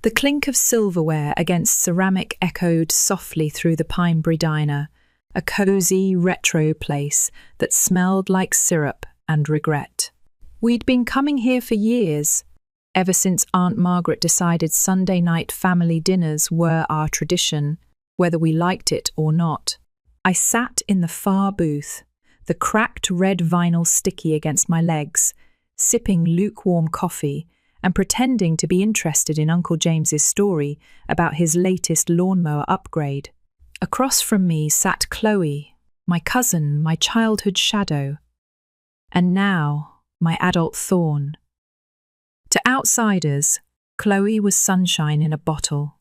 The clink of silverware against ceramic echoed softly through the Pinebury diner, a cosy retro place that smelled like syrup and regret. We'd been coming here for years, ever since Aunt Margaret decided Sunday night family dinners were our tradition, whether we liked it or not. I sat in the far booth, the cracked red vinyl sticky against my legs, sipping lukewarm coffee and pretending to be interested in Uncle James's story about his latest lawnmower upgrade. Across from me sat Chloe, my cousin, my childhood shadow, and now my adult thorn. To outsiders, Chloe was sunshine in a bottle.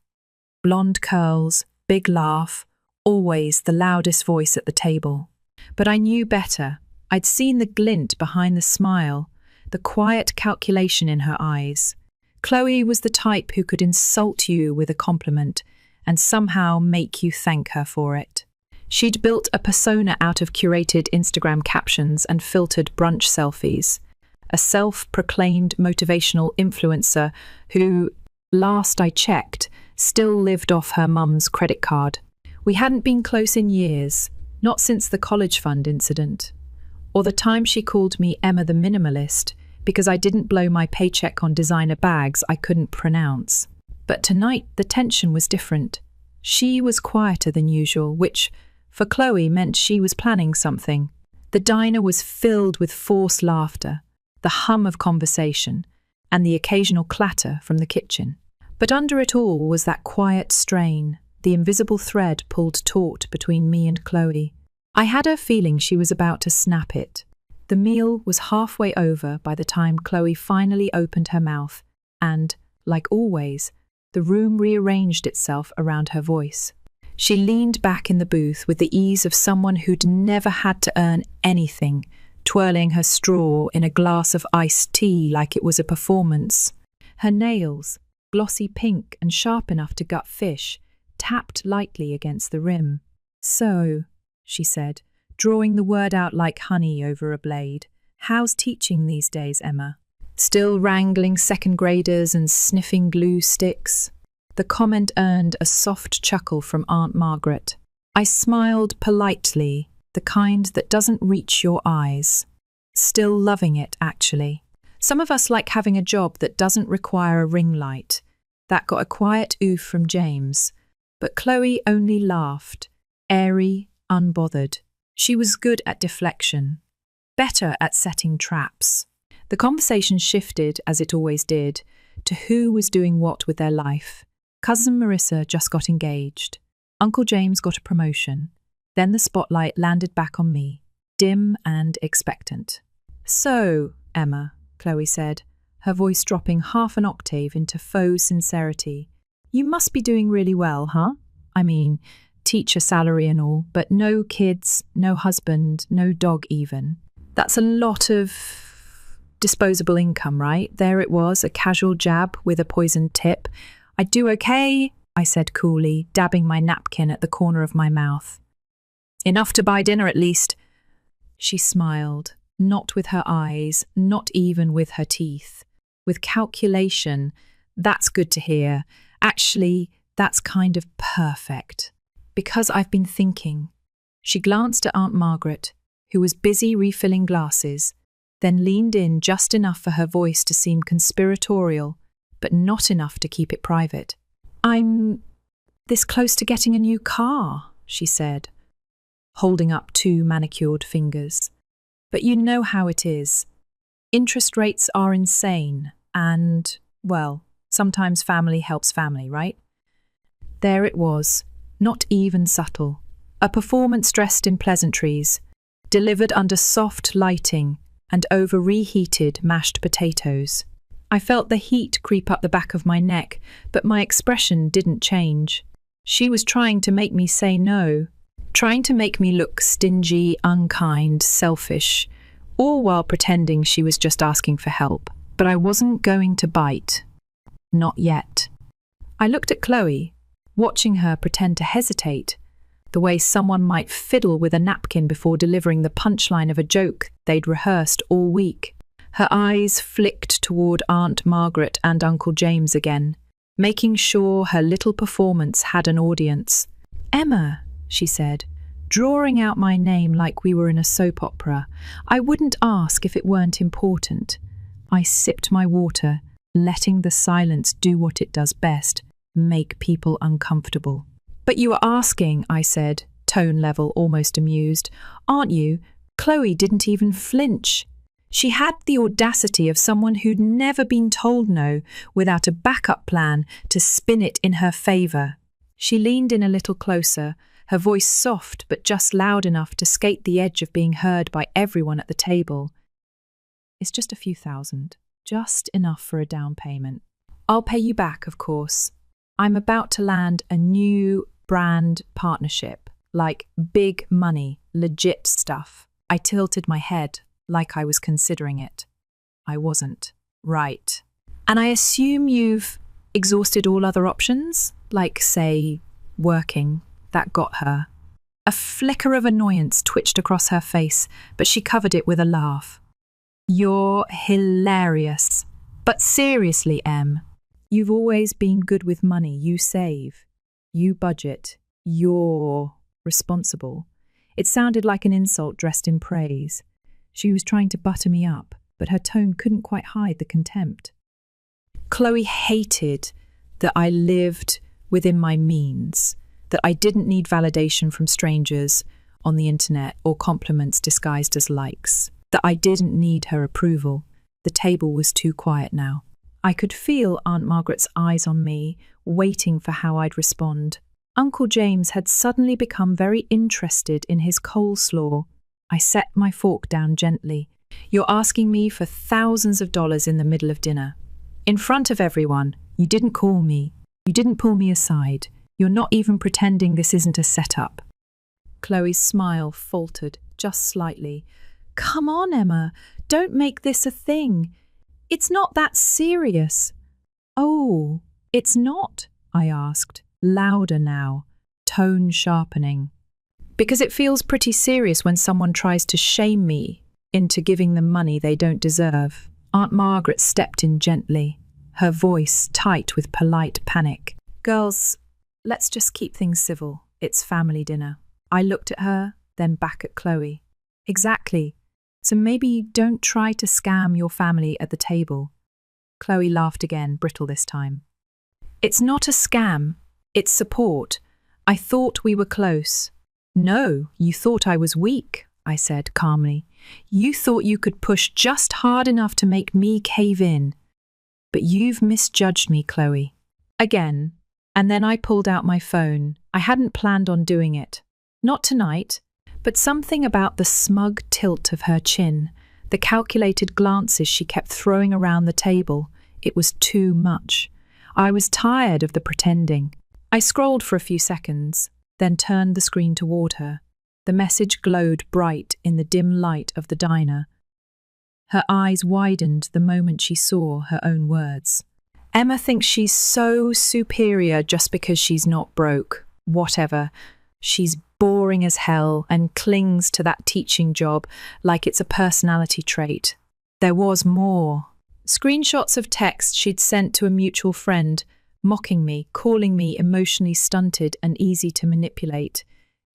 Blonde curls, big laugh, always the loudest voice at the table. But I knew better. I'd seen the glint behind the smile, the quiet calculation in her eyes. Chloe was the type who could insult you with a compliment and somehow make you thank her for it. She'd built a persona out of curated Instagram captions and filtered brunch selfies, a self-proclaimed motivational influencer who, last I checked, still lived off her mum's credit card. We hadn't been close in years, not since the college fund incident, or the time she called me Emma the Minimalist because I didn't blow my paycheck on designer bags I couldn't pronounce. But tonight the tension was different. She was quieter than usual, which, for Chloe, meant she was planning something. The diner was filled with forced laughter, the hum of conversation, and the occasional clatter from the kitchen. But under it all was that quiet strain, the invisible thread pulled taut between me and Chloe. I had a feeling she was about to snap it. The meal was halfway over by the time Chloe finally opened her mouth, and, like always, the room rearranged itself around her voice. She leaned back in the booth with the ease of someone who'd never had to earn anything, twirling her straw in a glass of iced tea like it was a performance. Her nails, glossy pink and sharp enough to gut fish, tapped lightly against the rim. "So," she said, drawing the word out like honey over a blade, "how's teaching these days, Emma? Still wrangling second graders and sniffing glue sticks?" The comment earned a soft chuckle from Aunt Margaret. I smiled politely, the kind that doesn't reach your eyes. Still loving it, actually. Some of us like having a job that doesn't require a ring light. That got a quiet oof from James. But Chloe only laughed, airy, unbothered. She was good at deflection, better at setting traps. The conversation shifted, as it always did, to who was doing what with their life. Cousin Marissa just got engaged. Uncle James got a promotion. Then the spotlight landed back on me, dim and expectant. "So, Emma," Chloe said, her voice dropping half an octave into faux sincerity, "you must be doing really well, huh? I mean, teacher salary and all, but no kids, no husband, no dog even. That's a lot of disposable income, right?" There it was, a casual jab with a poisoned tip. "I do okay," I said coolly, dabbing my napkin at the corner of my mouth. "Enough to buy dinner at least." She smiled, not with her eyes, not even with her teeth. With calculation. "That's good to hear. Actually, that's kind of perfect. Because I've been thinking." She glanced at Aunt Margaret, who was busy refilling glasses, then leaned in just enough for her voice to seem conspiratorial, but not enough to keep it private. "I'm this close to getting a new car," she said, holding up 2 manicured fingers. "But you know how it is. Interest rates are insane, and, well, sometimes family helps family, right?" There it was, not even subtle. A performance dressed in pleasantries, delivered under soft lighting and over reheated mashed potatoes. I felt the heat creep up the back of my neck, but my expression didn't change. She was trying to make me say no, trying to make me look stingy, unkind, selfish, all while pretending she was just asking for help. But I wasn't going to bite. Not yet. I looked at Chloe, watching her pretend to hesitate, the way someone might fiddle with a napkin before delivering the punchline of a joke they'd rehearsed all week. Her eyes flicked toward Aunt Margaret and Uncle James again, making sure her little performance had an audience. "Emma," she said, drawing out my name like we were in a soap opera. I wouldn't ask if it weren't important. I sipped my water, letting the silence do what it does best, make people uncomfortable. "But you are asking," I said, tone level almost amused. "Aren't you?" Chloe didn't even flinch. She had the audacity of someone who'd never been told no without a backup plan to spin it in her favour. She leaned in a little closer, her voice soft but just loud enough to skate the edge of being heard by everyone at the table. "It's just a few thousand, just enough for a down payment. I'll pay you back, of course. I'm about to land a new brand partnership, like big money, legit stuff." I tilted my head like I was considering it. I wasn't. "Right. And I assume you've exhausted all other options? Like, say, working." That got her. A flicker of annoyance twitched across her face, but she covered it with a laugh. "You're hilarious. But seriously, Em, you've always been good with money. You save. You budget. You're responsible." It sounded like an insult dressed in praise. She was trying to butter me up, but her tone couldn't quite hide the contempt. Chloe hated that I lived within my means, that I didn't need validation from strangers on the internet or compliments disguised as likes, that I didn't need her approval. The table was too quiet now. I could feel Aunt Margaret's eyes on me, waiting for how I'd respond. Uncle James had suddenly become very interested in his coleslaw. I set my fork down gently. "You're asking me for thousands of dollars in the middle of dinner. In front of everyone. You didn't call me. You didn't pull me aside. You're not even pretending this isn't a setup." Chloe's smile faltered just slightly. "Come on, Emma. Don't make this a thing. It's not that serious." "Oh, it's not?" I asked, louder now, tone sharpening. "Because it feels pretty serious when someone tries to shame me into giving them money they don't deserve." Aunt Margaret stepped in gently, her voice tight with polite panic. "Girls, let's just keep things civil. It's family dinner." I looked at her, then back at Chloe. "Exactly. So maybe don't try to scam your family at the table." Chloe laughed again, brittle this time. "It's not a scam. It's support. I thought we were close." "No, you thought I was weak," I said calmly. "You thought you could push just hard enough to make me cave in. But you've misjudged me, Chloe." Again. And then I pulled out my phone. I hadn't planned on doing it. Not tonight, but something about the smug tilt of her chin, the calculated glances she kept throwing around the table. It was too much. I was tired of the pretending. I scrolled for a few seconds, then turned the screen toward her. The message glowed bright in the dim light of the diner. Her eyes widened the moment she saw her own words. "Emma thinks she's so superior just because she's not broke. Whatever. She's boring as hell and clings to that teaching job like it's a personality trait." There was more. Screenshots of texts she'd sent to a mutual friend, mocking me, calling me emotionally stunted and easy to manipulate.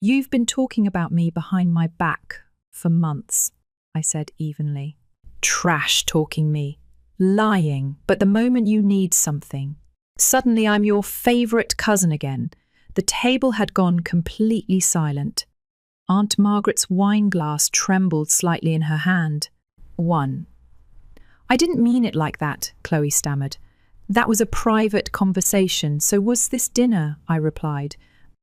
"You've been talking about me behind my back for months," I said evenly. "Trash talking me. Lying, but the moment you need something. Suddenly I'm your favourite cousin again." The table had gone completely silent. Aunt Margaret's wine glass trembled slightly in her hand. "One." "I didn't mean it like that," Chloe stammered. "That was a private conversation, so was this dinner," I replied,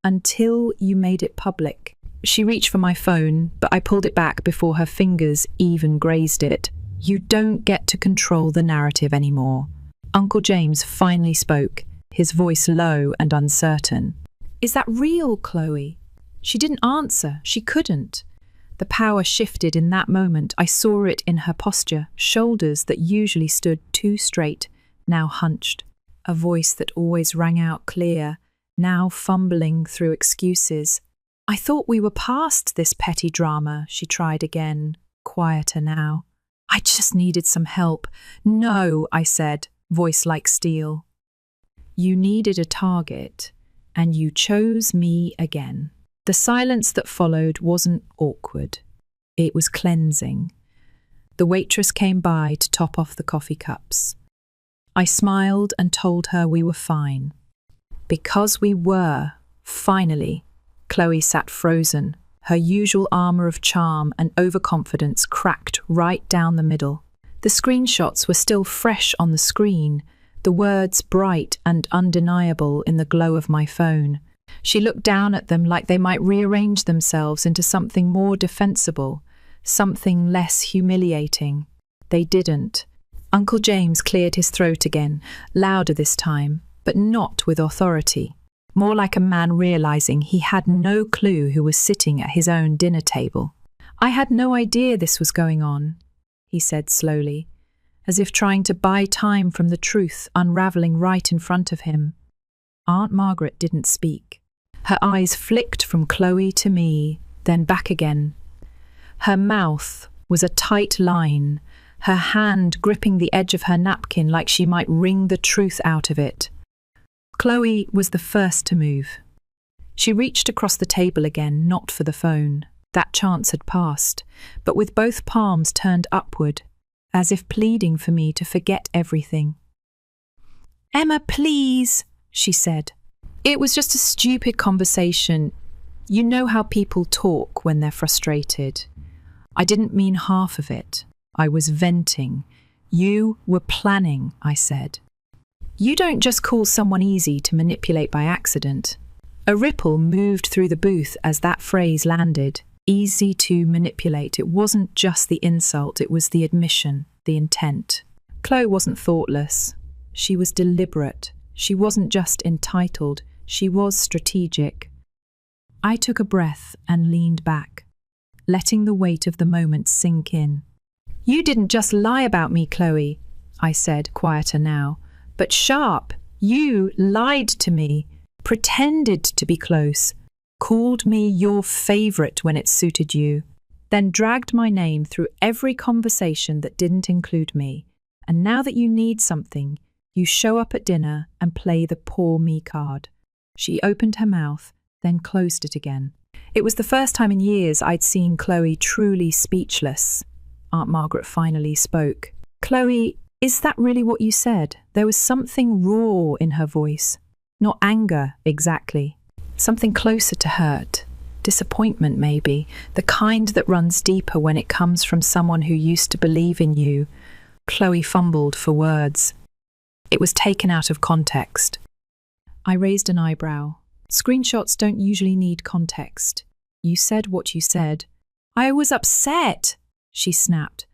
"until you made it public." She reached for my phone, but I pulled it back before her fingers even grazed it. "You don't get to control the narrative anymore." Uncle James finally spoke, his voice low and uncertain. "Is that real, Chloe?" She didn't answer. She couldn't. The power shifted in that moment. I saw it in her posture, shoulders that usually stood too straight, now hunched. A voice that always rang out clear, now fumbling through excuses. "I thought we were past this petty drama," she tried again, quieter now. "I just needed some help." "No," I said, voice like steel. You needed a target, and you chose me again. The silence that followed wasn't awkward. It was cleansing. The waitress came by to top off the coffee cups. I smiled and told her we were fine. Because we were, finally. Chloe sat frozen, her usual armour of charm and overconfidence cracked right down the middle. The screenshots were still fresh on the screen, the words bright and undeniable in the glow of my phone. She looked down at them like they might rearrange themselves into something more defensible, something less humiliating. They didn't. Uncle James cleared his throat again, louder this time, but not with authority. More like a man realizing he had no clue who was sitting at his own dinner table. I had no idea this was going on, he said slowly, as if trying to buy time from the truth unraveling right in front of him. Aunt Margaret didn't speak. Her eyes flicked from Chloe to me, then back again. Her mouth was a tight line, her hand gripping the edge of her napkin like she might wring the truth out of it. Chloe was the first to move. She reached across the table again, not for the phone. That chance had passed, but with both palms turned upward, as if pleading for me to forget everything. "Emma, please," she said. "It was just a stupid conversation. You know how people talk when they're frustrated. I didn't mean half of it. I was venting. You were planning," I said. "You don't just call someone easy to manipulate by accident." A ripple moved through the booth as that phrase landed. Easy to manipulate. It wasn't just the insult, it was the admission, the intent. Chloe wasn't thoughtless. She was deliberate. She wasn't just entitled. She was strategic. I took a breath and leaned back, letting the weight of the moment sink in. "You didn't just lie about me, Chloe," I said, quieter now, "but sharp. You lied to me, pretended to be close, called me your favourite when it suited you, then dragged my name through every conversation that didn't include me. And now that you need something, you show up at dinner and play the poor me card." She opened her mouth, then closed it again. It was the first time in years I'd seen Chloe truly speechless. Aunt Margaret finally spoke. "Chloe, is that really what you said?" There was something raw in her voice. Not anger, exactly. Something closer to hurt. Disappointment, maybe. The kind that runs deeper when it comes from someone who used to believe in you. Chloe fumbled for words. It was taken out of context. I raised an eyebrow. Screenshots don't usually need context. You said what you said. "I was upset," she snapped.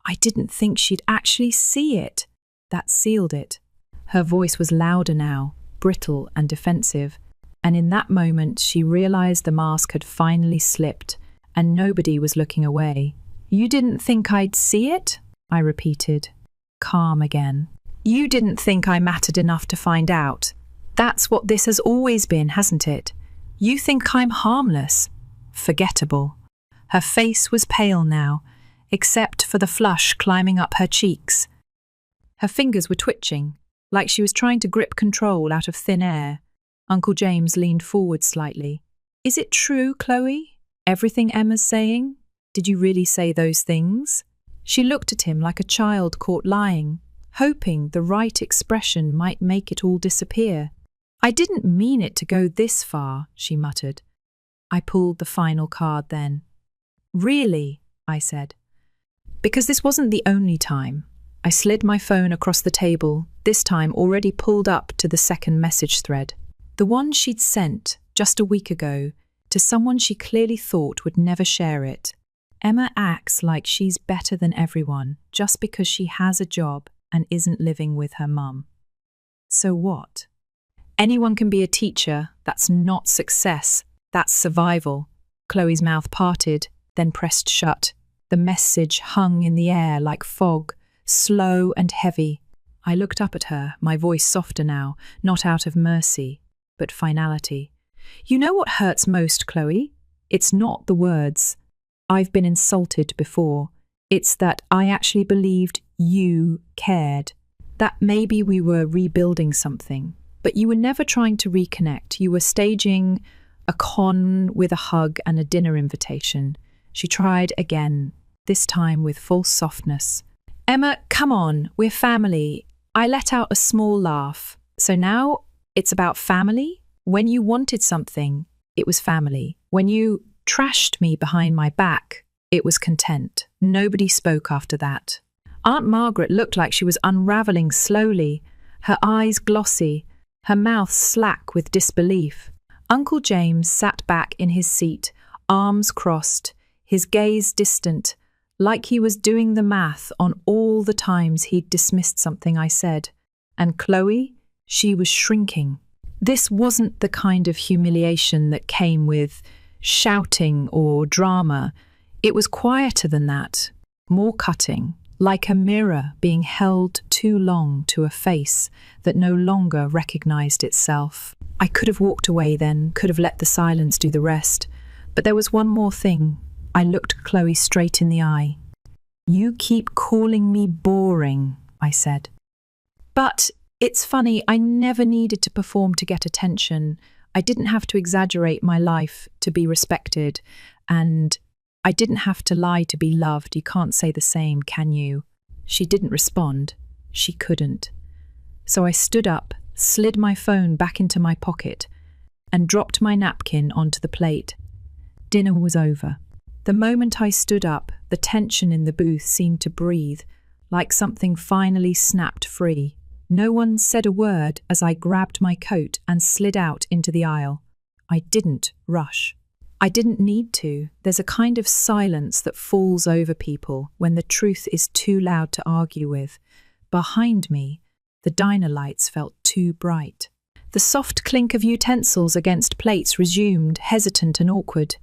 "I didn't think she'd actually see it." That sealed it. Her voice was louder now, brittle and defensive. And in that moment, she realized the mask had finally slipped, and nobody was looking away. "You didn't think I'd see it?" I repeated, calm again. "You didn't think I mattered enough to find out. That's what this has always been, hasn't it? You think I'm harmless, forgettable." Her face was pale now, except for the flush climbing up her cheeks. Her fingers were twitching, like she was trying to grip control out of thin air. Uncle James leaned forward slightly. "Is it true, Chloe? Everything Emma's saying? Did you really say those things?" She looked at him like a child caught lying, hoping the right expression might make it all disappear. "I didn't mean it to go this far," she muttered. I pulled the final card then. "Really?" I said. Because this wasn't the only time. I slid my phone across the table, this time already pulled up to the second message thread. The one she'd sent, just a week ago, to someone she clearly thought would never share it. "Emma acts like she's better than everyone just because she has a job and isn't living with her mum. So what? Anyone can be a teacher. That's not success. That's survival." Chloe's mouth parted, then pressed shut. The message hung in the air like fog, slow and heavy. I looked up at her, my voice softer now, not out of mercy, but finality. "You know what hurts most, Chloe? It's not the words. I've been insulted before. It's that I actually believed you cared. That maybe we were rebuilding something. But you were never trying to reconnect. You were staging a con with a hug and a dinner invitation. She tried again, this time with false softness. Emma, come on, we're family. I let out a small laugh. So now it's about family? When you wanted something, it was family. When you trashed me behind my back, it was content. Nobody spoke after that. Aunt Margaret looked like she was unravelling slowly, her eyes glossy, her mouth slack with disbelief. Uncle James sat back in his seat, arms crossed, his gaze distant, like he was doing the math on all the times he'd dismissed something I said. And Chloe, she was shrinking. This wasn't the kind of humiliation that came with shouting or drama. It was quieter than that, more cutting, like a mirror being held too long to a face that no longer recognized itself. I could have walked away then, could have let the silence do the rest. But there was one more thing. I looked Chloe straight in the eye. You keep calling me boring, I said. But it's funny, I never needed to perform to get attention. I didn't have to exaggerate my life to be respected, and I didn't have to lie to be loved. You can't say the same, can you? She didn't respond. She couldn't. So I stood up, slid my phone back into my pocket, and dropped my napkin onto the plate. Dinner was over. The moment I stood up, the tension in the booth seemed to breathe, like something finally snapped free. No one said a word as I grabbed my coat and slid out into the aisle. I didn't rush. I didn't need to. There's a kind of silence that falls over people when the truth is too loud to argue with. Behind me, the diner lights felt too bright. The soft clink of utensils against plates resumed, hesitant and awkward.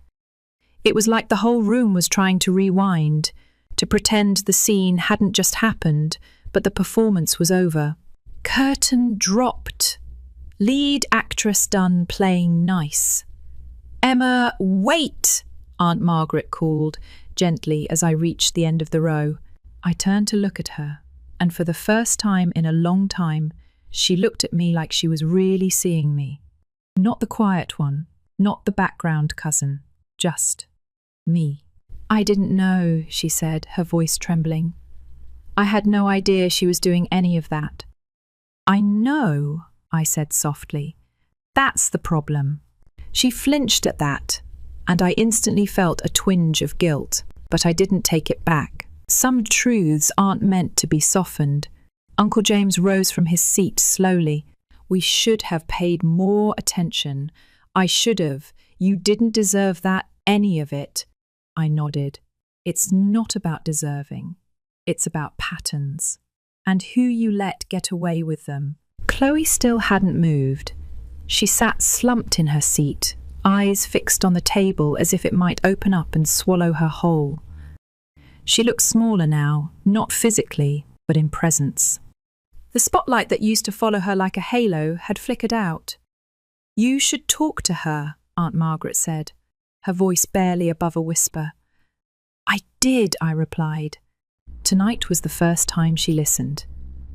It was like the whole room was trying to rewind, to pretend the scene hadn't just happened, but the performance was over. Curtain dropped. Lead actress done playing nice. Emma, wait! Aunt Margaret called, gently as I reached the end of the row. I turned to look at her, and for the first time in a long time, she looked at me like she was really seeing me. Not the quiet one, not the background cousin, just me. I didn't know, she said, her voice trembling. I had no idea she was doing any of that. I know, I said softly. That's the problem. She flinched at that, and I instantly felt a twinge of guilt, but I didn't take it back. Some truths aren't meant to be softened. Uncle James rose from his seat slowly. We should have paid more attention. I should have. You didn't deserve that, any of it. I nodded. It's not about deserving. It's about patterns, and who you let get away with them. Chloe still hadn't moved. She sat slumped in her seat, eyes fixed on the table as if it might open up and swallow her whole. She looked smaller now, not physically, but in presence. The spotlight that used to follow her like a halo had flickered out. You should talk to her, Aunt Margaret said, her voice barely above a whisper. I did, I replied. Tonight was the first time she listened,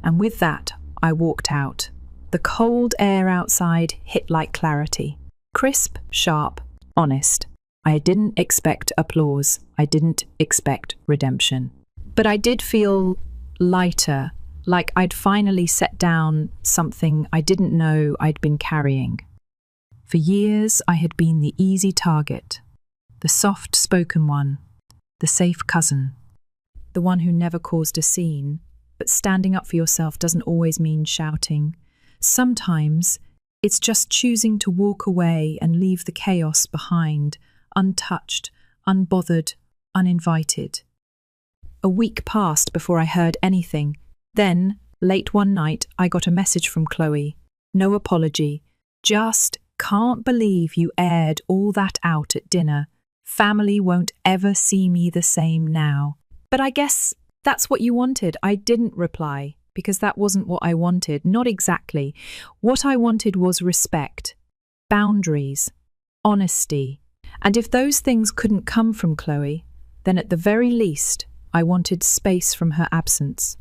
and with that, I walked out. The cold air outside hit like clarity. Crisp, sharp, honest. I didn't expect applause. I didn't expect redemption. But I did feel lighter, like I'd finally set down something I didn't know I'd been carrying. For years, I had been the easy target, the soft-spoken one, the safe cousin, the one who never caused a scene. But standing up for yourself doesn't always mean shouting. Sometimes it's just choosing to walk away and leave the chaos behind, untouched, unbothered, uninvited. A week passed before I heard anything. Then, late one night, I got a message from Chloe. No apology. Just, can't believe you aired all that out at dinner. Family won't ever see me the same now. But I guess that's what you wanted. I didn't reply, because that wasn't what I wanted. Not exactly. What I wanted was respect, boundaries, honesty. And if those things couldn't come from Chloe, then at the very least, I wanted space from her absence.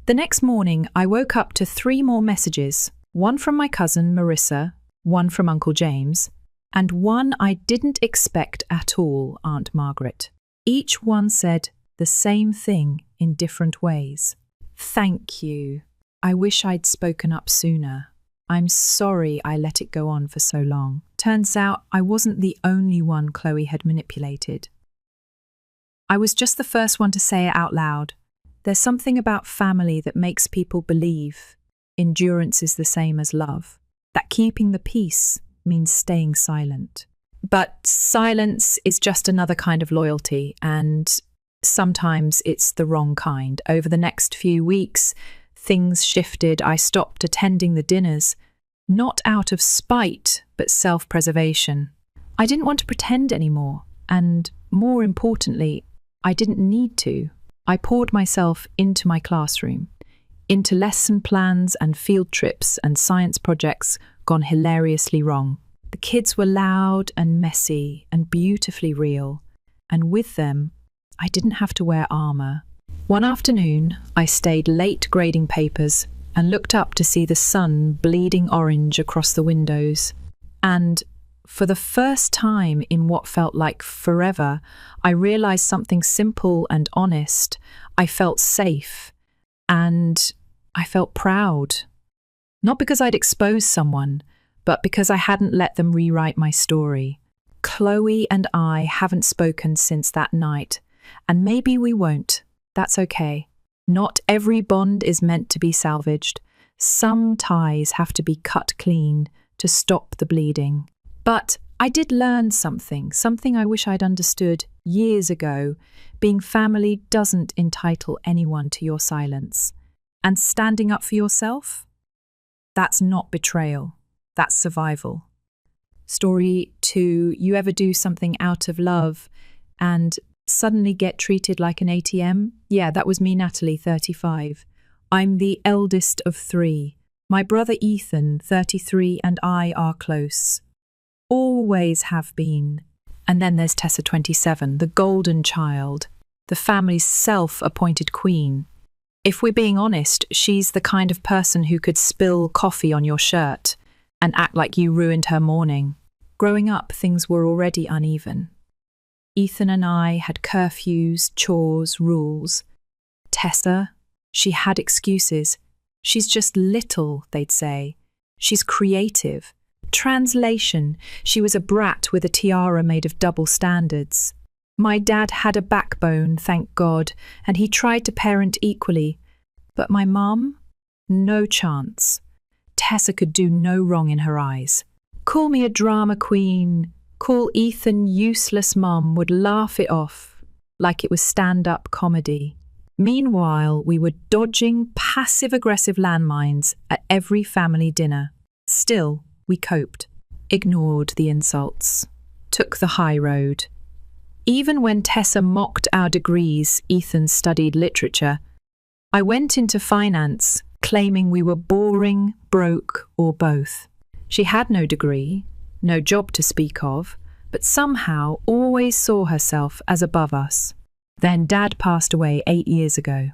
The next morning, I woke up to 3 more messages, One from my cousin Marissa, one from Uncle James, and one I didn't expect at all, Aunt Margaret. Each one said the same thing in different ways. Thank you. I wish I'd spoken up sooner. I'm sorry I let it go on for so long. Turns out I wasn't the only one Chloe had manipulated. I was just the first one to say it out loud. There's something about family that makes people believe endurance is the same as love, that keeping the peace means staying silent. But silence is just another kind of loyalty, and sometimes it's the wrong kind. Over the next few weeks, things shifted. I stopped attending the dinners, not out of spite, but self-preservation. I didn't want to pretend anymore, and more importantly, I didn't need to. I poured myself into my classroom, into lesson plans and field trips and science projects gone hilariously wrong. The kids were loud and messy and beautifully real, and with them, I didn't have to wear armour. One afternoon, I stayed late grading papers and looked up to see the sun bleeding orange across the windows. And for the first time in what felt like forever, I realised something simple and honest. I felt safe, and I felt proud. Not because I'd exposed someone, but because I hadn't let them rewrite my story. Chloe and I haven't spoken since that night, and maybe we won't. That's okay. Not every bond is meant to be salvaged. Some ties have to be cut clean to stop the bleeding. But I did learn something I wish I'd understood years ago. Being family doesn't entitle anyone to your silence. And standing up for yourself? That's not betrayal. That's survival. Story 2, you ever do something out of love and suddenly get treated like an ATM? Yeah, that was me, Natalie, 35. I'm the eldest of 3. My brother Ethan, 33, and I are close. Always have been. And then there's Tessa, 27, the golden child, the family's self-appointed queen. If we're being honest, she's the kind of person who could spill coffee on your shirt and act like you ruined her morning. Growing up, things were already uneven. Ethan and I had curfews, chores, rules. Tessa, she had excuses. She's just little, they'd say. She's creative. Translation, she was a brat with a tiara made of double standards. My dad had a backbone, thank God, and he tried to parent equally. But my mum? No chance. Tessa could do no wrong in her eyes. Call me a drama queen. Call Ethan useless mum would laugh it off like it was stand-up comedy. Meanwhile, we were dodging passive-aggressive landmines at every family dinner. Still, we coped, ignored the insults, took the high road. Even when Tessa mocked our degrees, Ethan studied literature. I went into finance, claiming we were boring, broke, or both. She had no degree, no job to speak of, but somehow always saw herself as above us. Then Dad passed away 8 years ago.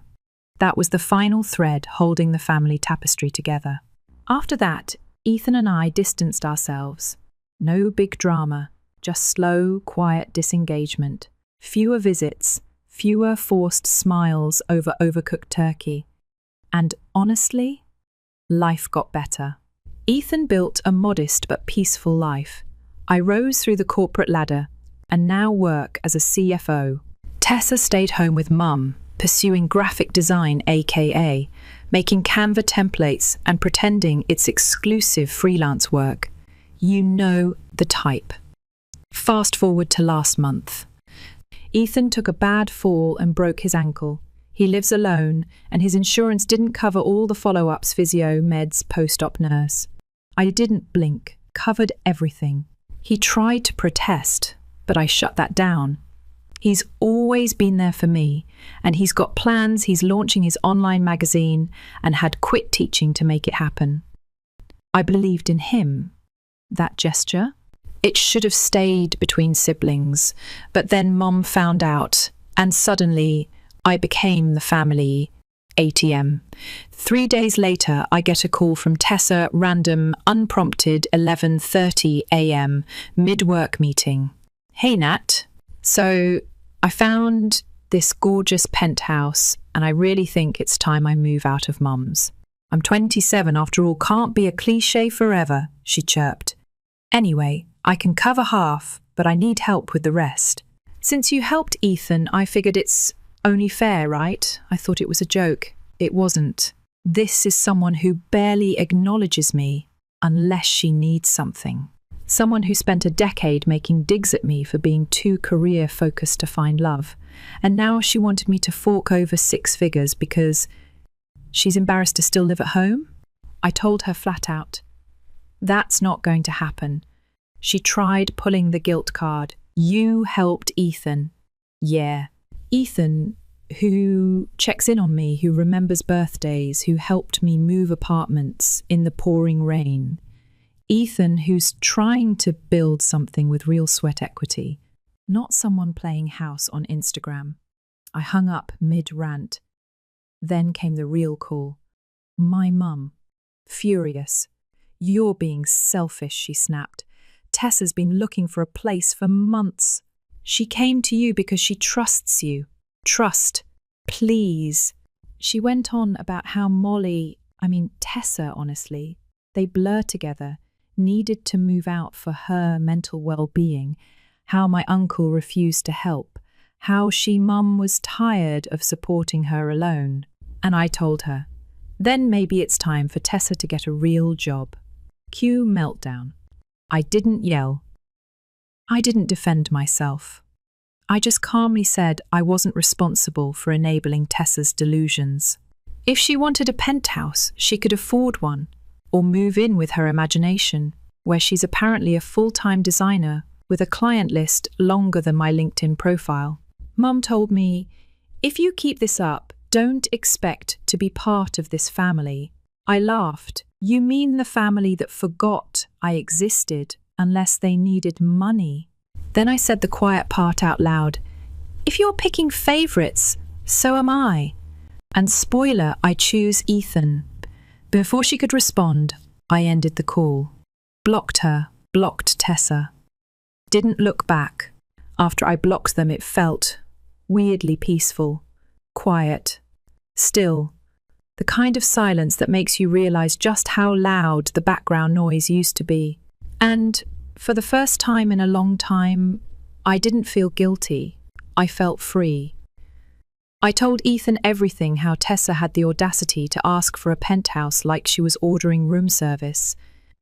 That was the final thread holding the family tapestry together. After that, Ethan and I distanced ourselves. No big drama, just slow, quiet disengagement. Fewer visits, fewer forced smiles over overcooked turkey. And honestly, life got better. Ethan built a modest but peaceful life. I rose through the corporate ladder and now work as a CFO. Tessa stayed home with Mum, pursuing graphic design, aka making Canva templates and pretending it's exclusive freelance work. You know the type. Fast forward to last month. Ethan took a bad fall and broke his ankle. He lives alone, and his insurance didn't cover all the follow-ups, physio, meds, post-op nurse. I didn't blink, covered everything. He tried to protest, but I shut that down. He's always been there for me, and he's got plans. He's launching his online magazine and had quit teaching to make it happen. I believed in him. That gesture? It should have stayed between siblings, but then Mum found out, and suddenly I became the family ATM. 3 days later, I get a call from Tessa, random, unprompted, 11:30 a.m., mid-work meeting. Hey, Nat. So I found this gorgeous penthouse, and I really think it's time I move out of Mum's. I'm 27 after all, can't be a cliche forever, she chirped. Anyway, I can cover half, but I need help with the rest. Since you helped Ethan, I figured it's only fair, right? I thought it was a joke. It wasn't. This is someone who barely acknowledges me unless she needs something. Someone who spent a decade making digs at me for being too career-focused to find love. And now she wanted me to fork over 6 figures because she's embarrassed to still live at home? I told her flat out, that's not going to happen. She tried pulling the guilt card. You helped Ethan. Yeah. Ethan, who checks in on me, who remembers birthdays, who helped me move apartments in the pouring rain. Ethan, who's trying to build something with real sweat equity, not someone playing house on Instagram. I hung up mid-rant. Then came the real call. My mum. Furious. You're being selfish, she snapped. Tessa's been looking for a place for months. She came to you because she trusts you. Trust. Please. She went on about how Tessa, honestly, they blur together, needed to move out for her mental well-being, how my uncle refused to help, how Mum was tired of supporting her alone. And I told her, then maybe it's time for Tessa to get a real job. Cue meltdown. I didn't yell. I didn't defend myself. I just calmly said I wasn't responsible for enabling Tessa's delusions. If she wanted a penthouse, she could afford one, or move in with her imagination, where she's apparently a full-time designer with a client list longer than my LinkedIn profile. Mum told me, if you keep this up, don't expect to be part of this family. I laughed. You mean the family that forgot I existed unless they needed money? Then I said the quiet part out loud. If you're picking favourites, so am I. And spoiler, I choose Ethan. Before she could respond, I ended the call. Blocked her, blocked Tessa. Didn't look back. After I blocked them, it felt weirdly peaceful, quiet, still. The kind of silence that makes you realise just how loud the background noise used to be. And for the first time in a long time, I didn't feel guilty. I felt free. I told Ethan everything, how Tessa had the audacity to ask for a penthouse like she was ordering room service.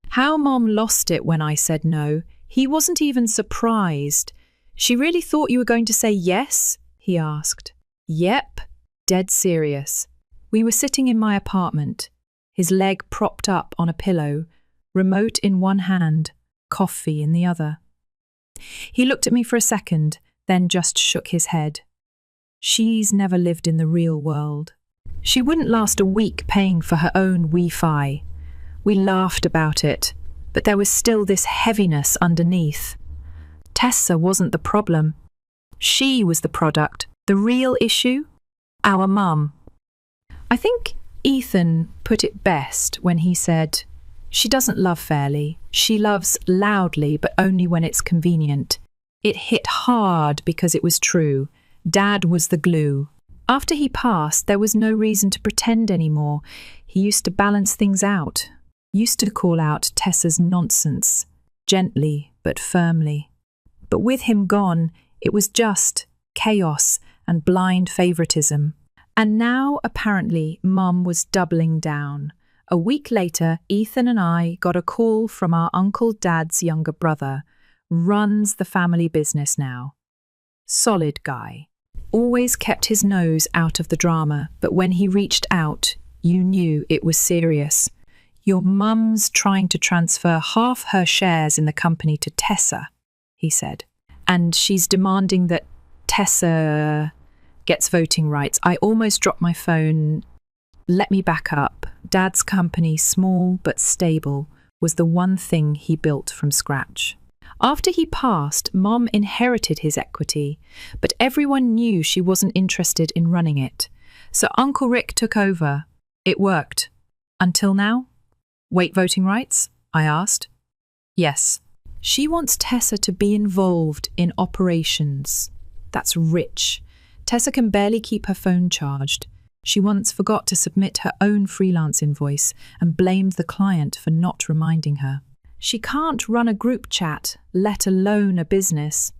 How Mom lost it when I said no. He wasn't even surprised. She really thought you were going to say yes? He asked. Yep, dead serious. We were sitting in my apartment, his leg propped up on a pillow, remote in one hand, coffee in the other. He looked at me for a second, then just shook his head. She's never lived in the real world. She wouldn't last a week paying for her own Wi-Fi. We laughed about it, but there was still this heaviness underneath. Tessa wasn't the problem. She was the product. The real issue? Our mum. I think Ethan put it best when he said, she doesn't love fairly. She loves loudly, but only when it's convenient. It hit hard because it was true. Dad was the glue. After he passed, there was no reason to pretend anymore. He used to balance things out. Used to call out Tessa's nonsense, gently but firmly. But with him gone, it was just chaos and blind favoritism. And now, apparently, Mum was doubling down. A week later, Ethan and I got a call from our Uncle Dad's younger brother. Runs the family business now. Solid guy. Always kept his nose out of the drama, but when he reached out, you knew it was serious. Your mum's trying to transfer half her shares in the company to Tessa, he said. And she's demanding that Tessa gets voting rights. I almost dropped my phone. Let me back up. Dad's company, small but stable, was the one thing he built from scratch. After he passed, Mom inherited his equity, but everyone knew she wasn't interested in running it. So Uncle Rick took over. It worked. Until now? Wait, voting rights? I asked. Yes. She wants Tessa to be involved in operations. That's rich. Tessa can barely keep her phone charged. She once forgot to submit her own freelance invoice and blamed the client for not reminding her. She can't run a group chat, let alone a business.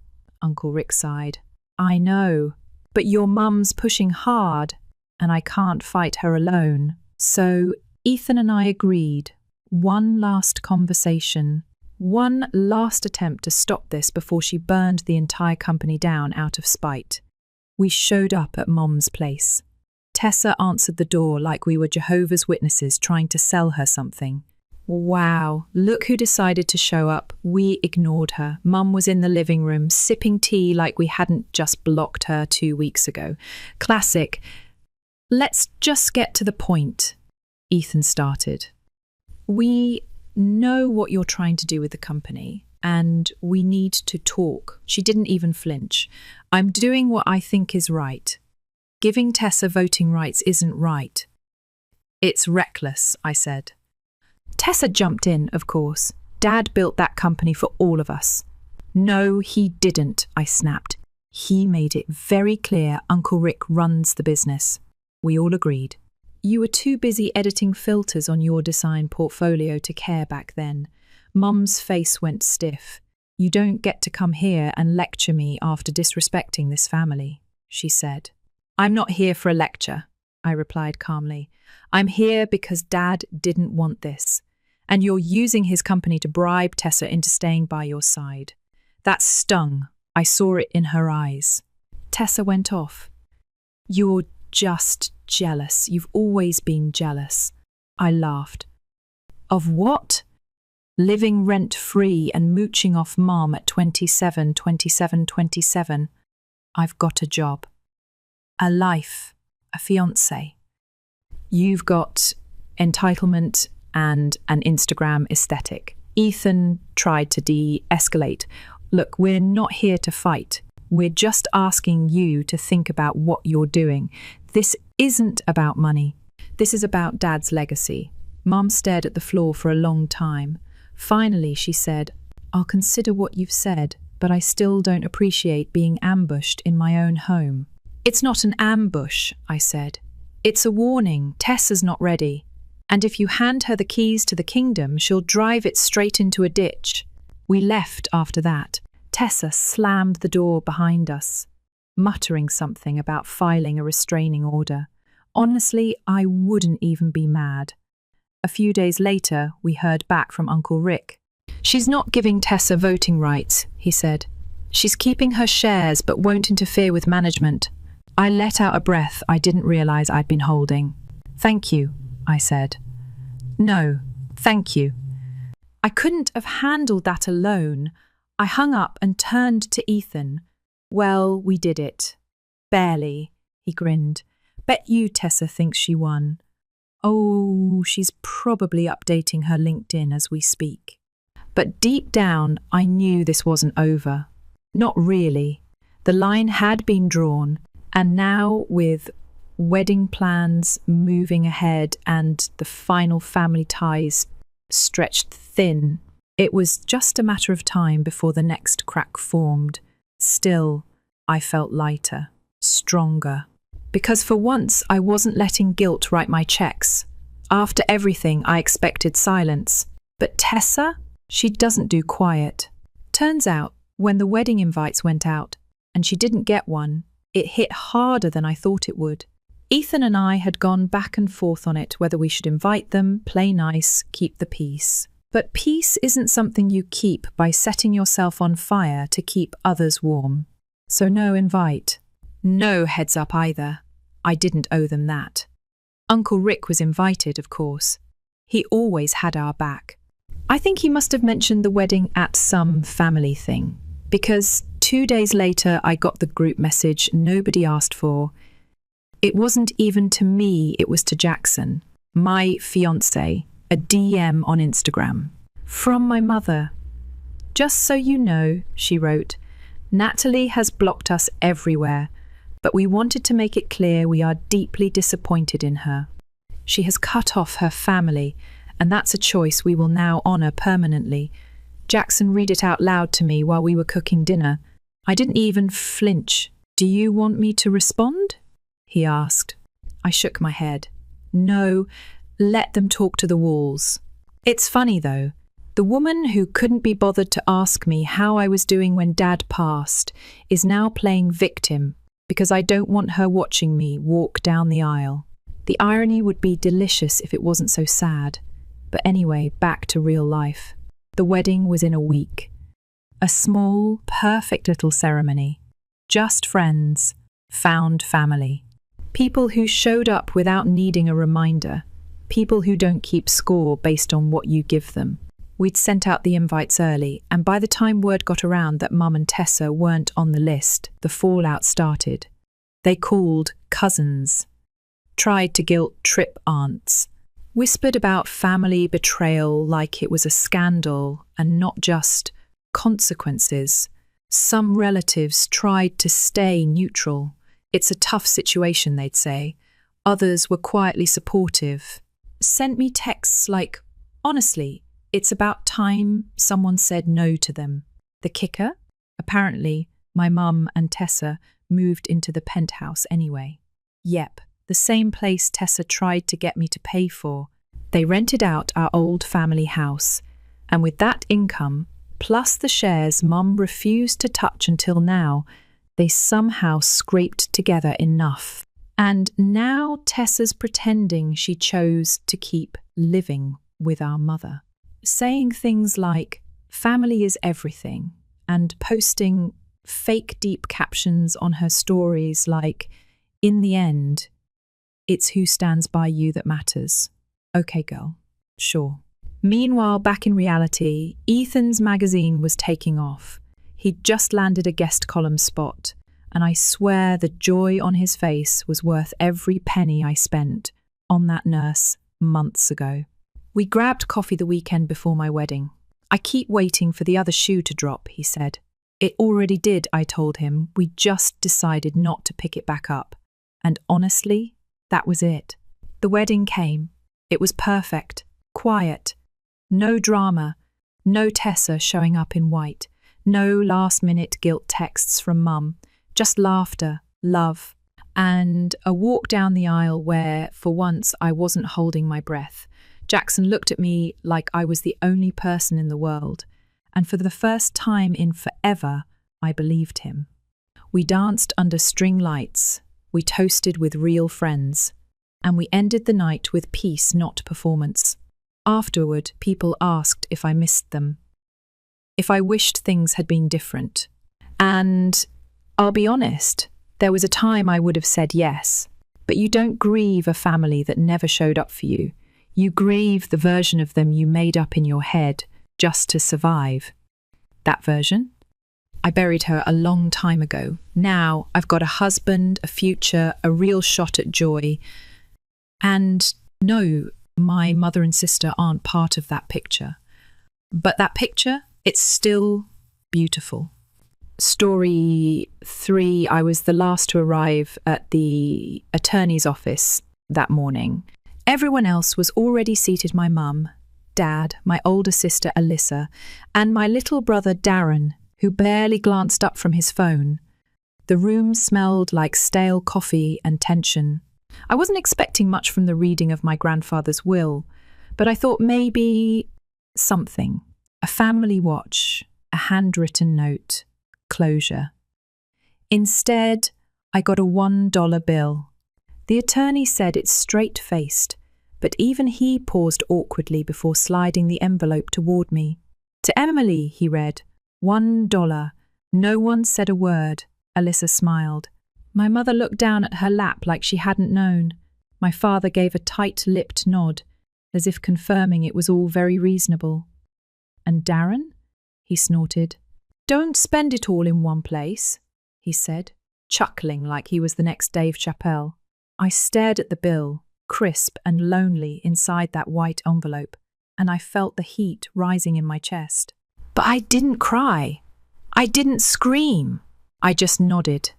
Uncle Rick sighed. I know, but your mum's pushing hard, and I can't fight her alone. So Ethan and I agreed. One last conversation. One last attempt to stop this before she burned the entire company down out of spite. We showed up at Mom's place. Tessa answered the door like we were Jehovah's Witnesses trying to sell her something. Wow, look who decided to show up. We ignored her. Mum was in the living room, sipping tea like we hadn't just blocked her 2 weeks ago. Classic. Let's just get to the point, Ethan started. We know what you're trying to do with the company, and we need to talk. She didn't even flinch. I'm doing what I think is right. Giving Tessa voting rights isn't right. It's reckless, I said. Tessa jumped in, of course. Dad built that company for all of us. No, he didn't, I snapped. He made it very clear Uncle Rick runs the business. We all agreed. You were too busy editing filters on your design portfolio to care back then. Mum's face went stiff. You don't get to come here and lecture me after disrespecting this family, she said. I'm not here for a lecture, I replied calmly. I'm here because Dad didn't want this. And you're using his company to bribe Tessa into staying by your side. That stung. I saw it in her eyes. Tessa went off. You're just jealous. You've always been jealous. I laughed. Of what? Living rent-free and mooching off Mom at 27. I've got a job. A life. A fiancé. You've got entitlement and an Instagram aesthetic. Ethan tried to de-escalate. Look, we're not here to fight. We're just asking you to think about what you're doing. This isn't about money. This is about Dad's legacy. Mum stared at the floor for a long time. Finally, she said, I'll consider what you've said, but I still don't appreciate being ambushed in my own home. It's not an ambush, I said. It's a warning. Tessa's not ready. And if you hand her the keys to the kingdom, she'll drive it straight into a ditch. We left after that. Tessa slammed the door behind us, muttering something about filing a restraining order. Honestly, I wouldn't even be mad. A few days later, we heard back from Uncle Rick. She's not giving Tessa voting rights, he said. She's keeping her shares but won't interfere with management. I let out a breath I didn't realize I'd been holding. Thank you, I said. No, thank you. I couldn't have handled that alone. I hung up and turned to Ethan. Well, we did it. Barely, he grinned. Bet you Tessa thinks she won. Oh, she's probably updating her LinkedIn as we speak. But deep down, I knew this wasn't over. Not really. The line had been drawn, and now with wedding plans moving ahead and the final family ties stretched thin, it was just a matter of time before the next crack formed. Still, I felt lighter, stronger. Because for once, I wasn't letting guilt write my checks. After everything, I expected silence. But Tessa? She doesn't do quiet. Turns out, when the wedding invites went out, and she didn't get one, it hit harder than I thought it would. Ethan and I had gone back and forth on it whether we should invite them, play nice, keep the peace. But peace isn't something you keep by setting yourself on fire to keep others warm. So no invite. No heads up either. I didn't owe them that. Uncle Rick was invited, of course. He always had our back. I think he must have mentioned the wedding at some family thing, because 2 days later I got the group message nobody asked for. It wasn't even to me, it was to Jackson, my fiancé, a DM on Instagram. From my mother. Just so you know, she wrote, Natalie has blocked us everywhere, but we wanted to make it clear we are deeply disappointed in her. She has cut off her family, and that's a choice we will now honour permanently. Jackson read it out loud to me while we were cooking dinner. I didn't even flinch. "Do you want me to respond?" he asked. I shook my head. "No, let them talk to the walls." It's funny though. The woman who couldn't be bothered to ask me how I was doing when Dad passed is now playing victim because I don't want her watching me walk down the aisle. The irony would be delicious if it wasn't so sad. But anyway, back to real life. The wedding was in a week. A small, perfect little ceremony. Just friends, found family. People who showed up without needing a reminder. People who don't keep score based on what you give them. We'd sent out the invites early, and by the time word got around that Mum and Tessa weren't on the list, the fallout started. They called cousins. Tried to guilt-trip aunts. Whispered about family betrayal like it was a scandal and not just consequences. Some relatives tried to stay neutral. It's a tough situation, they'd say. Others were quietly supportive. Sent me texts like, "Honestly, it's about time someone said no to them." The kicker? Apparently, my mum and Tessa moved into the penthouse anyway. Yep. The same place Tessa tried to get me to pay for. They rented out our old family house, and with that income, plus the shares Mum refused to touch until now, they somehow scraped together enough. And now Tessa's pretending she chose to keep living with our mother. Saying things like, "Family is everything," and posting fake deep captions on her stories like, "In the end, it's who stands by you that matters." Okay, girl. Sure. Meanwhile, back in reality, Ethan's magazine was taking off. He'd just landed a guest column spot, and I swear the joy on his face was worth every penny I spent on that nurse months ago. We grabbed coffee the weekend before my wedding. "I keep waiting for the other shoe to drop," he said. "It already did," I told him. "We just decided not to pick it back up." And honestly, that was it. The wedding came. It was perfect, quiet, no drama, no Tessa showing up in white, no last-minute guilt texts from Mum, just laughter, love, and a walk down the aisle where, for once, I wasn't holding my breath. Jackson looked at me like I was the only person in the world, and for the first time in forever, I believed him. We danced under string lights. We toasted with real friends. And we ended the night with peace, not performance. Afterward, people asked if I missed them, if I wished things had been different. And I'll be honest, there was a time I would have said yes. But you don't grieve a family that never showed up for you. You grieve the version of them you made up in your head just to survive. That version? I buried her a long time ago. Now I've got a husband, a future, a real shot at joy. And no, my mother and sister aren't part of that picture. But that picture, it's still beautiful. Story 3, I was the last to arrive at the attorney's office that morning. Everyone else was already seated: my mum, Dad, my older sister Alyssa, and my little brother Darren, who barely glanced up from his phone. The room smelled like stale coffee and tension. I wasn't expecting much from the reading of my grandfather's will, but I thought maybe something. A family watch, a handwritten note, closure. Instead, I got a $1 bill. The attorney said it's straight-faced, but even he paused awkwardly before sliding the envelope toward me. "To Emily," he read. $1. No one said a word. Alyssa smiled. My mother looked down at her lap like she hadn't known. My father gave a tight-lipped nod, as if confirming it was all very reasonable. "And Darren?" he snorted. "Don't spend it all in one place," he said, chuckling like he was the next Dave Chappelle. I stared at the bill, crisp and lonely inside that white envelope, and I felt the heat rising in my chest. But I didn't cry. I didn't scream. I just nodded.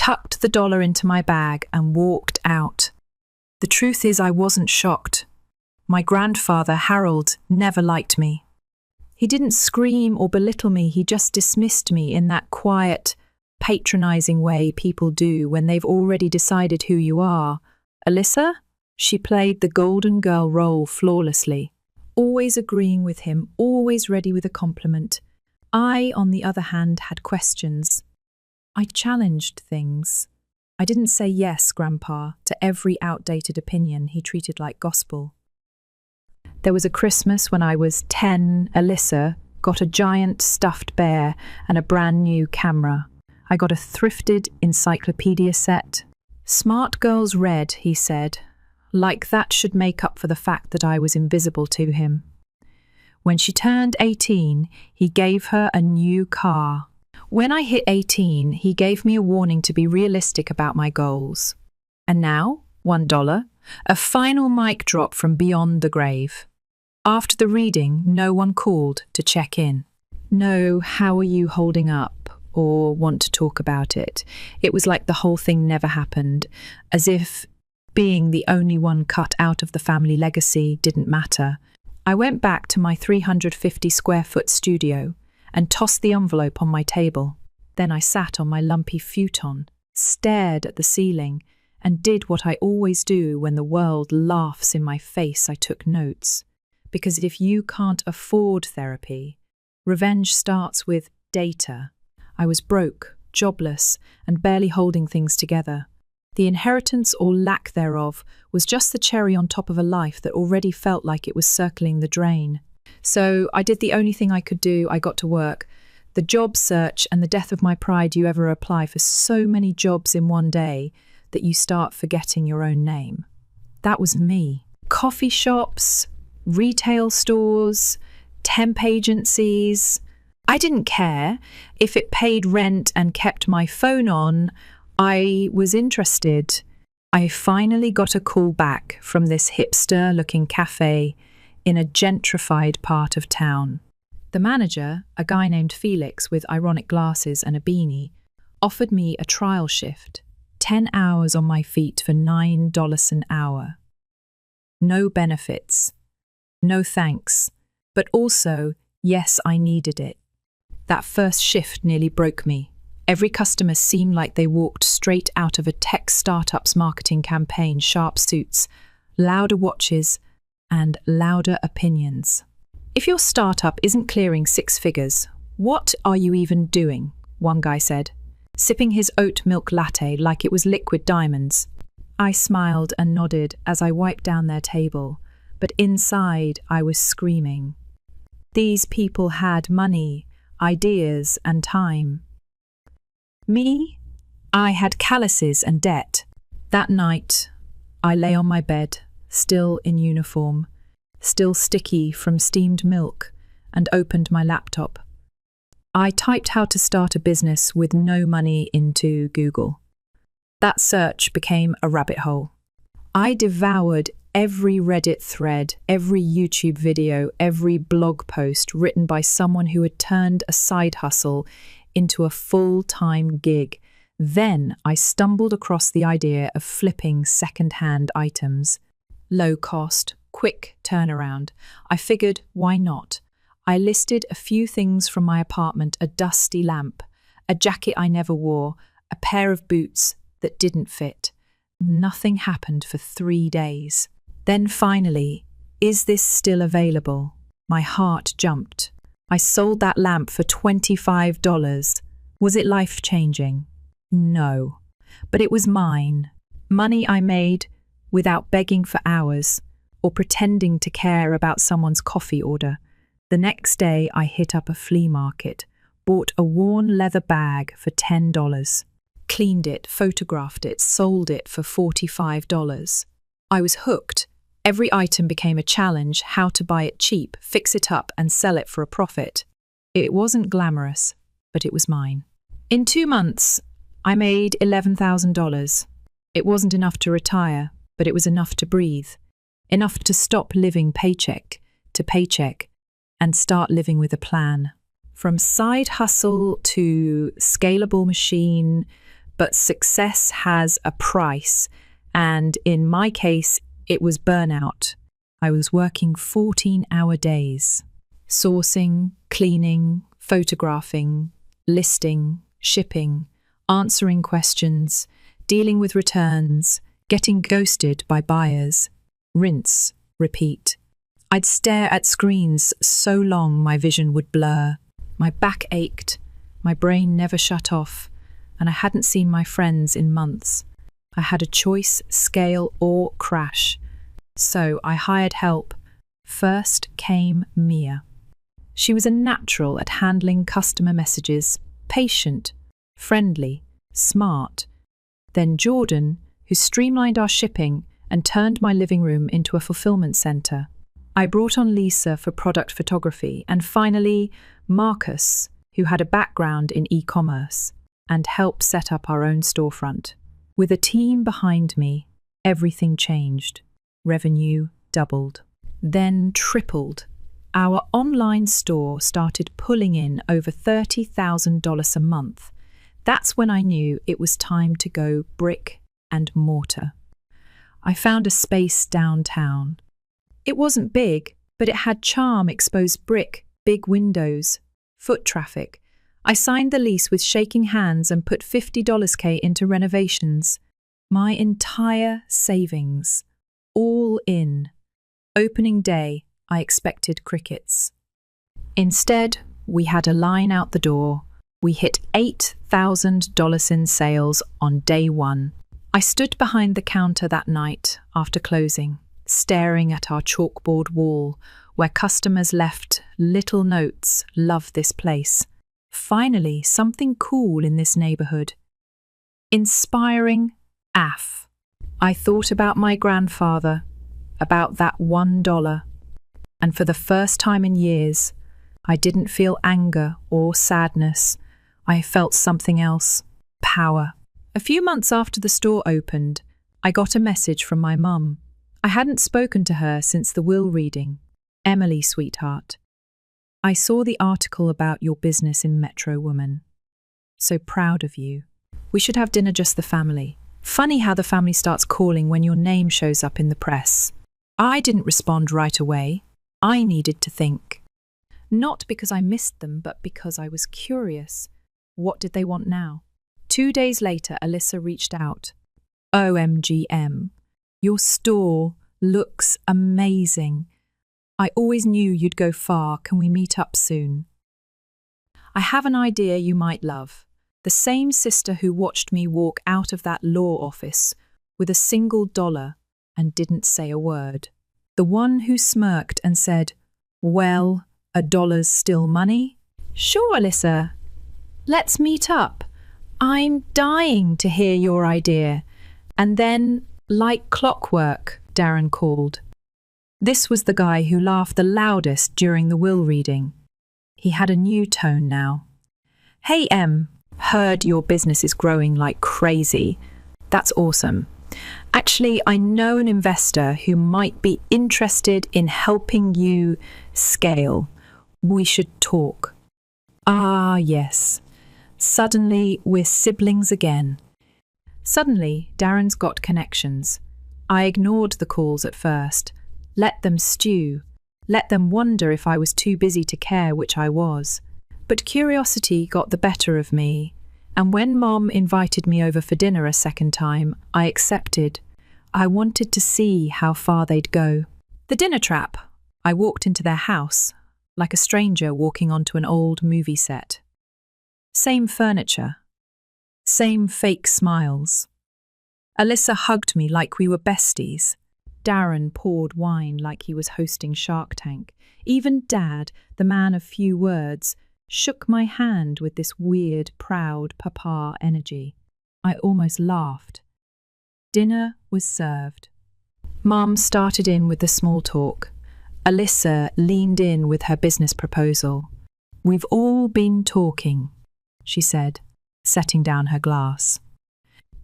tucked the dollar into my bag and walked out. The truth is, I wasn't shocked. My grandfather, Harold, never liked me. He didn't scream or belittle me, he just dismissed me in that quiet, patronizing way people do when they've already decided who you are. Alyssa? She played the golden girl role flawlessly, always agreeing with him, always ready with a compliment. I, on the other hand, had questions. I challenged things. I didn't say yes, Grandpa, to every outdated opinion he treated like gospel. There was a Christmas when I was 10, Alyssa got a giant stuffed bear and a brand new camera. I got a thrifted encyclopedia set. Smart girls read, he said, like that should make up for the fact that I was invisible to him. When she turned 18, he gave her a new car. When I hit 18, he gave me a warning to be realistic about my goals. And now, $1, a final mic drop from beyond the grave. After the reading, no one called to check in. No, how are you holding up? Or want to talk about it. It was like the whole thing never happened, as if being the only one cut out of the family legacy didn't matter. I went back to my 350 square foot studio and tossed the envelope on my table. Then I sat on my lumpy futon, stared at the ceiling, and did what I always do when the world laughs in my face. I took notes. Because if you can't afford therapy, revenge starts with data. I was broke, jobless, and barely holding things together. The inheritance or lack thereof was just the cherry on top of a life that already felt like it was circling the drain. So I did the only thing I could do. I got to work. The job search and the death of my pride. You ever apply for so many jobs in one day that you start forgetting your own name? That was me. Coffee shops, retail stores, temp agencies. I didn't care. If it paid rent and kept my phone on, I was interested. I finally got a call back from this hipster-looking cafe in a gentrified part of town. The manager, a guy named Felix with ironic glasses and a beanie, offered me a trial shift, 10 hours on my feet for $9 an hour. No benefits. No thanks. But also, yes, I needed it. That first shift nearly broke me. Every customer seemed like they walked straight out of a tech startup's marketing campaign. Sharp suits, louder watches, and louder opinions. If your startup isn't clearing 6 figures, what are you even doing? One guy said, sipping his oat milk latte like it was liquid diamonds. I smiled and nodded as I wiped down their table, but inside I was screaming. These people had money, ideas, and time. Me? I had calluses and debt. That night, I lay on my bed, still in uniform, still sticky from steamed milk, and opened my laptop. I typed how to start a business with no money into Google. That search became a rabbit hole. I devoured every Reddit thread, every YouTube video, every blog post written by someone who had turned a side hustle into a full-time gig. Then I stumbled across the idea of flipping second-hand items. Low cost, quick turnaround. I figured, why not? I listed a few things from my apartment: a dusty lamp, a jacket I never wore, a pair of boots that didn't fit. Nothing happened for 3 days. Then finally, is this still available? My heart jumped. I sold that lamp for $25. Was it life-changing? No. But it was mine. Money I made without begging for hours or pretending to care about someone's coffee order. The next day I hit up a flea market, bought a worn leather bag for $10, cleaned it, photographed it, sold it for $45. I was hooked. Every item became a challenge: how to buy it cheap, fix it up, and sell it for a profit. It wasn't glamorous, but it was mine. In 2 months, I made $11,000. It wasn't enough to retire, but it was enough to breathe, enough to stop living paycheck to paycheck and start living with a plan. From side hustle to scalable machine, but success has a price, and in my case, it was burnout. I was working 14-hour days, sourcing, cleaning, photographing, listing, shipping, answering questions, dealing with returns, getting ghosted by buyers. Rinse, repeat. I'd stare at screens so long my vision would blur. My back ached, my brain never shut off, and I hadn't seen my friends in months. I had a choice, scale or crash. So I hired help. First came Mia. She was a natural at handling customer messages, patient, friendly, smart. Then Jordan, who streamlined our shipping and turned my living room into a fulfillment center. I brought on Lisa for product photography, and finally Marcus, who had a background in e-commerce and helped set up our own storefront. With a team behind me, everything changed. Revenue doubled, then tripled. Our online store started pulling in over $30,000 a month. That's when I knew it was time to go brick and mortar. I found a space downtown. It wasn't big, but it had charm, exposed brick, big windows, foot traffic. I signed the lease with shaking hands and put $50K into renovations. My entire savings. All in. Opening day, I expected crickets. Instead, we had a line out the door. We hit $8,000 in sales on day one. I stood behind the counter that night after closing, staring at our chalkboard wall where customers left little notes, "Love this place." Finally, something cool in this neighborhood. Inspiring AF. I thought about my grandfather, about that $1, and for the first time in years, I didn't feel anger or sadness. I felt something else, power. A few months after the store opened, I got a message from my mum. I hadn't spoken to her since the will reading. "Emily, sweetheart, I saw the article about your business in Metro Woman. So proud of you. We should have dinner, just the family." Funny how the family starts calling when your name shows up in the press. I didn't respond right away. I needed to think. Not because I missed them, but because I was curious. What did they want now? 2 days later, Alyssa reached out. "OMGM, your store looks amazing. I always knew you'd go far. Can we meet up soon? I have an idea you might love. The same sister who watched me walk out of that law office with a single dollar and didn't say a word. The one who smirked and said, 'Well, $1's still money?' Sure, Alyssa. Let's meet up. I'm dying to hear your idea." And then, like clockwork, Darren called. This was the guy who laughed the loudest during the will reading. He had a new tone now. "Hey, Em, heard your business is growing like crazy. That's awesome. Actually, I know an investor who might be interested in helping you scale. We should talk." Ah, yes. Suddenly, we're siblings again. Suddenly, Darren's got connections. I ignored the calls at first. Let them stew. Let them wonder if I was too busy to care, which I was. But curiosity got the better of me. And when Mom invited me over for dinner a second time, I accepted. I wanted to see how far they'd go. The dinner trap. I walked into their house, like a stranger walking onto an old movie set. Same furniture. Same fake smiles. Alyssa hugged me like we were besties. Darren poured wine like he was hosting Shark Tank. Even Dad, the man of few words, shook my hand with this weird, proud papa energy. I almost laughed. Dinner was served. Mum started in with the small talk. Alyssa leaned in with her business proposal. "We've all been talking," she said, setting down her glass.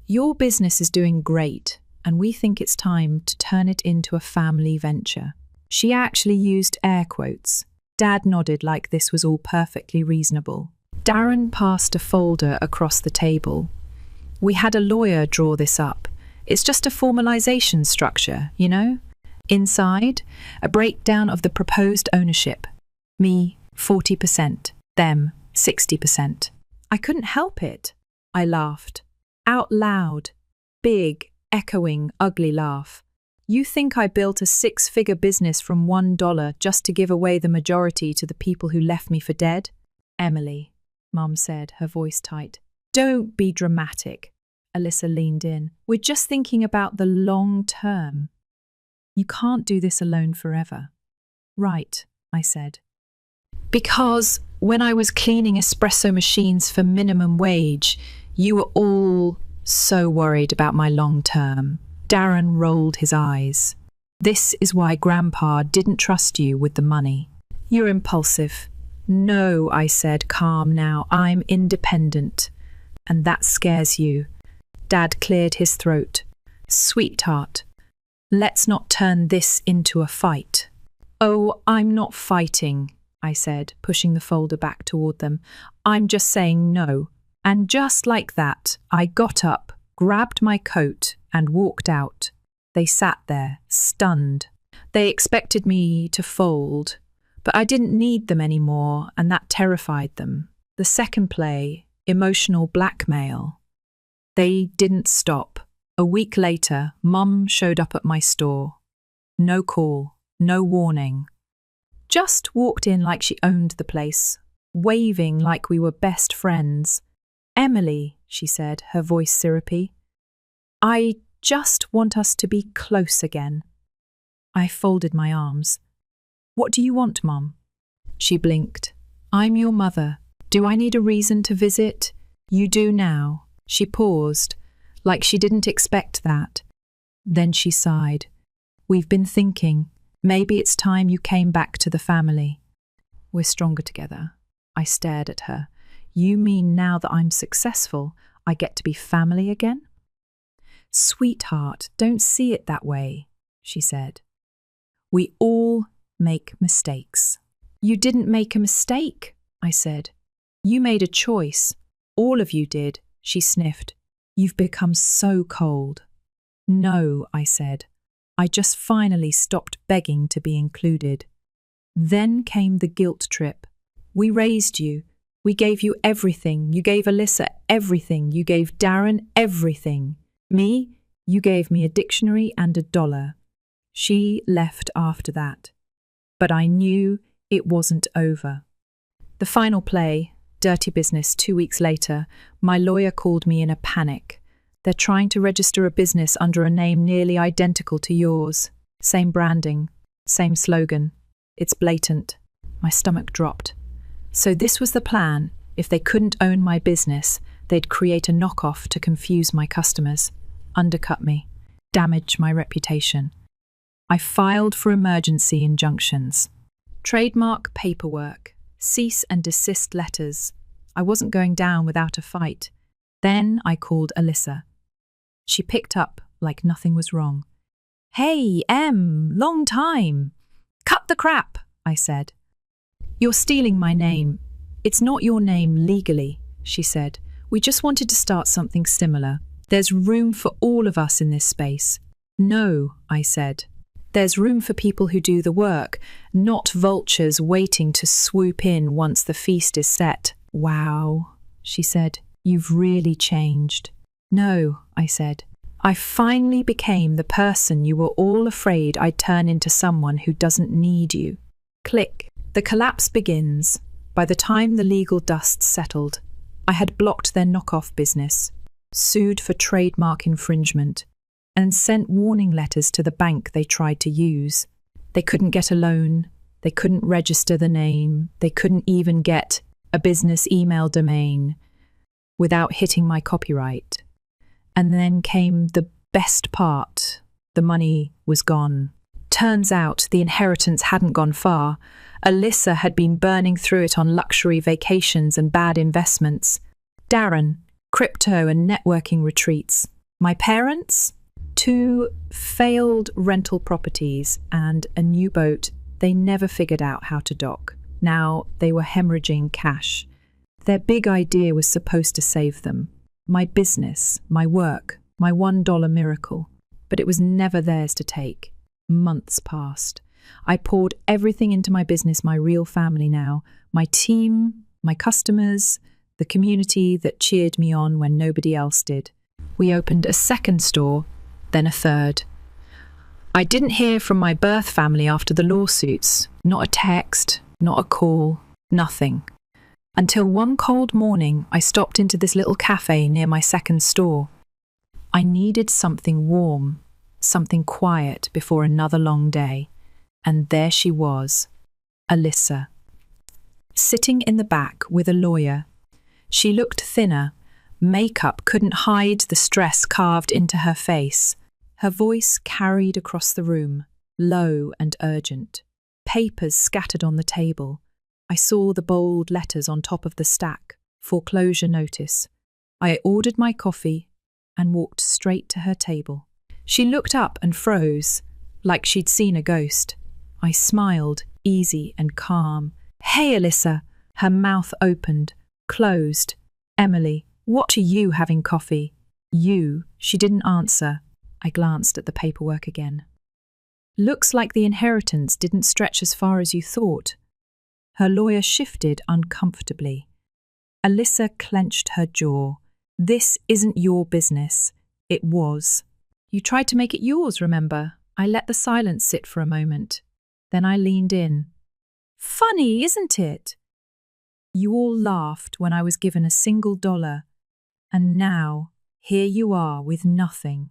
"Your business is doing great, and we think it's time to turn it into a family venture." She actually used air quotes. Dad nodded like this was all perfectly reasonable. Darren passed a folder across the table. We had a lawyer draw this up. It's just a formalization structure, you know? Inside, a breakdown of the proposed ownership. Me, 40%. Them, 60%. I couldn't help it. I laughed. Out loud. Big, echoing, ugly laugh. You think I built a six-figure business from $1 just to give away the majority to the people who left me for dead? Emily, Mum said, her voice tight. Don't be dramatic. Alyssa leaned in. We're just thinking about the long term. You can't do this alone forever. Right, I said. Because when I was cleaning espresso machines for minimum wage, you were all so worried about my long term. Darren rolled his eyes. This is why Grandpa didn't trust you with the money. You're impulsive. No, I said, calm now. I'm independent. And that scares you. Dad cleared his throat. Sweetheart, let's not turn this into a fight. Oh, I'm not fighting, I said, pushing the folder back toward them. I'm just saying no. And just like that, I got up, grabbed my coat, and walked out. They sat there, stunned. They expected me to fold, but I didn't need them anymore, and that terrified them. The second play, emotional blackmail. They didn't stop. A week later, Mum showed up at my store. No call, no warning. Just walked in like she owned the place, waving like we were best friends. Emily, she said, her voice syrupy. I just want us to be close again. I folded my arms. What do you want, Mum? She blinked. I'm your mother. Do I need a reason to visit? You do now. She paused, like she didn't expect that. Then she sighed. We've been thinking. Maybe it's time you came back to the family. We're stronger together. I stared at her. You mean now that I'm successful, I get to be family again? Sweetheart, don't see it that way, she said. We all make mistakes. You didn't make a mistake, I said. You made a choice. All of you did, she sniffed. You've become so cold. No, I said. I just finally stopped begging to be included. Then came the guilt trip. We raised you. We gave you everything. You gave Alyssa everything. You gave Darren everything. Me, you gave me a dictionary and $1. She left after that. But I knew it wasn't over. The final play, Dirty Business, 2 weeks later, my lawyer called me in a panic. They're trying to register a business under a name nearly identical to yours. Same branding, same slogan. It's blatant. My stomach dropped. So this was the plan. If they couldn't own my business, they'd create a knockoff to confuse my customers, undercut me, damage my reputation. I filed for emergency injunctions. Trademark paperwork, cease and desist letters. I wasn't going down without a fight. Then I called Alyssa. She picked up like nothing was wrong. Hey, Em, long time. Cut the crap, I said. You're stealing my name. It's not your name legally, she said. We just wanted to start something similar. There's room for all of us in this space. No, I said. There's room for people who do the work, not vultures waiting to swoop in once the feast is set. Wow, she said. You've really changed. No, I said. I finally became the person you were all afraid I'd turn into someone who doesn't need you. Click. The collapse begins. By the time the legal dust settled, I had blocked their knockoff business, sued for trademark infringement, and sent warning letters to the bank they tried to use. They couldn't get a loan, they couldn't register the name, they couldn't even get a business email domain without hitting my copyright. And then came the best part. The money was gone. Turns out the inheritance hadn't gone far. Alyssa had been burning through it on luxury vacations and bad investments. Darren, crypto and networking retreats. My parents? 2 failed rental properties and a new boat they never figured out how to dock. Now they were hemorrhaging cash. Their big idea was supposed to save them. my business, my work, my $1 miracle. But it was never theirs to take. Months passed. I poured everything into my business, my real family now, my team, my customers, the community that cheered me on when nobody else did. We opened a second store, then a third. I didn't hear from my birth family after the lawsuits. Not a text, not a call, nothing. Until one cold morning, I stopped into this little cafe near my second store. I needed something warm, something quiet before another long day. And there she was, Alyssa, sitting in the back with a lawyer. She looked thinner. Makeup couldn't hide the stress carved into her face. Her voice carried across the room, low and urgent. Papers scattered on the table. I saw the bold letters on top of the stack, foreclosure notice. I ordered my coffee and walked straight to her table. She looked up and froze, like she'd seen a ghost. I smiled, easy and calm. "Hey, Alyssa." Her mouth opened, closed. "Emily, what are you having coffee?" "You." She didn't answer. I glanced at the paperwork again. "Looks like the inheritance didn't stretch as far as you thought." Her lawyer shifted uncomfortably. Alyssa clenched her jaw. "This isn't your business. It was. You tried to make it yours, remember?" I let the silence sit for a moment. Then I leaned in. "Funny, isn't it? You all laughed when I was given a single dollar. And now, here you are with nothing."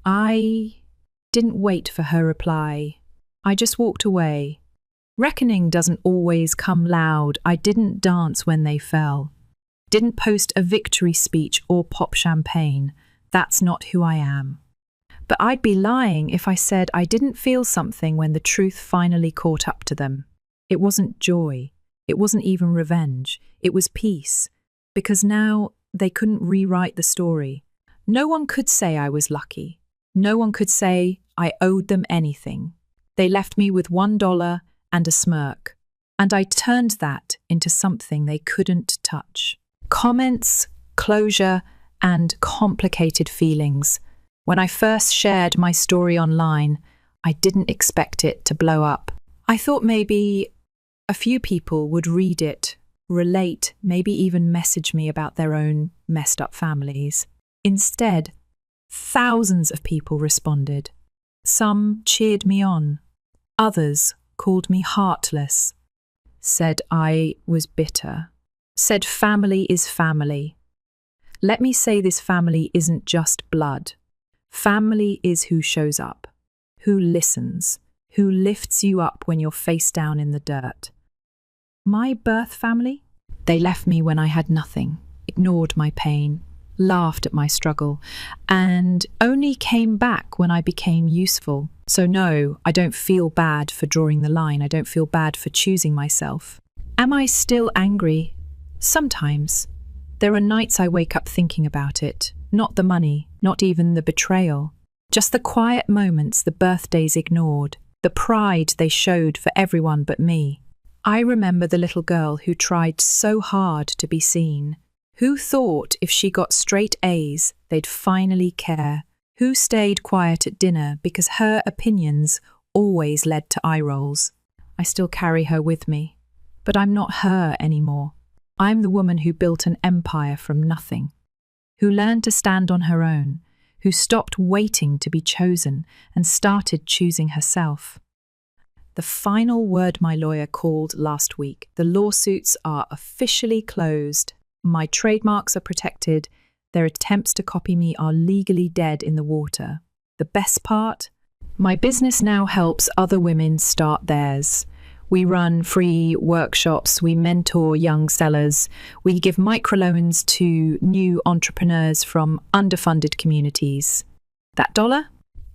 I didn't wait for her reply. I just walked away. Reckoning doesn't always come loud. I didn't dance when they fell. Didn't post a victory speech or pop champagne. That's not who I am. But I'd be lying if I said I didn't feel something when the truth finally caught up to them. It wasn't joy. It wasn't even revenge. It was peace. Because now they couldn't rewrite the story. No one could say I was lucky. No one could say I owed them anything. They left me with $1 and a smirk. And I turned that into something they couldn't touch. Comments, closure, and complicated feelings. When I first shared my story online, I didn't expect it to blow up. I thought maybe a few people would read it, relate, maybe even message me about their own messed up families. Instead, thousands of people responded. Some cheered me on. Others called me heartless. Said I was bitter. Said family is family. Let me say this family isn't just blood. Family is who shows up, who listens, who lifts you up when you're face down in the dirt. My birth family? They left me when I had nothing, ignored my pain, laughed at my struggle, and only came back when I became useful. So no, I don't feel bad for drawing the line. I don't feel bad for choosing myself. Am I still angry? Sometimes. There are nights I wake up thinking about it. Not the money, not even the betrayal. Just the quiet moments the birthdays ignored, the pride they showed for everyone but me. I remember the little girl who tried so hard to be seen. Who thought if she got straight A's, they'd finally care? Who stayed quiet at dinner because her opinions always led to eye rolls? I still carry her with me, but I'm not her anymore. I'm the woman who built an empire from nothing, who learned to stand on her own, who stopped waiting to be chosen and started choosing herself. The final word my lawyer called last week. The lawsuits are officially closed. My trademarks are protected. Their attempts to copy me are legally dead in the water. The best part? My business now helps other women start theirs. We run free workshops, we mentor young sellers, we give microloans to new entrepreneurs from underfunded communities. That dollar?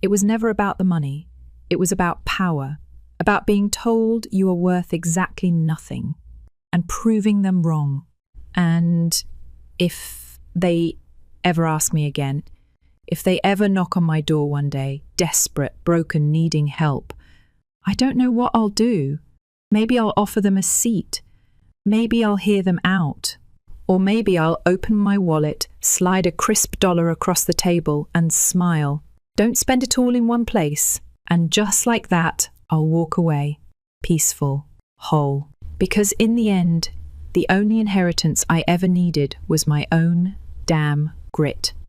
It was never about the money. It was about power, about being told you are worth exactly nothing and proving them wrong. And if they ever ask me again, if they ever knock on my door one day, desperate, broken, needing help, I don't know what I'll do. Maybe I'll offer them a seat. Maybe I'll hear them out. Or maybe I'll open my wallet, slide a crisp dollar across the table and smile. Don't spend it all in one place. And just like that, I'll walk away, peaceful, whole. Because in the end, the only inheritance I ever needed was my own damn grit.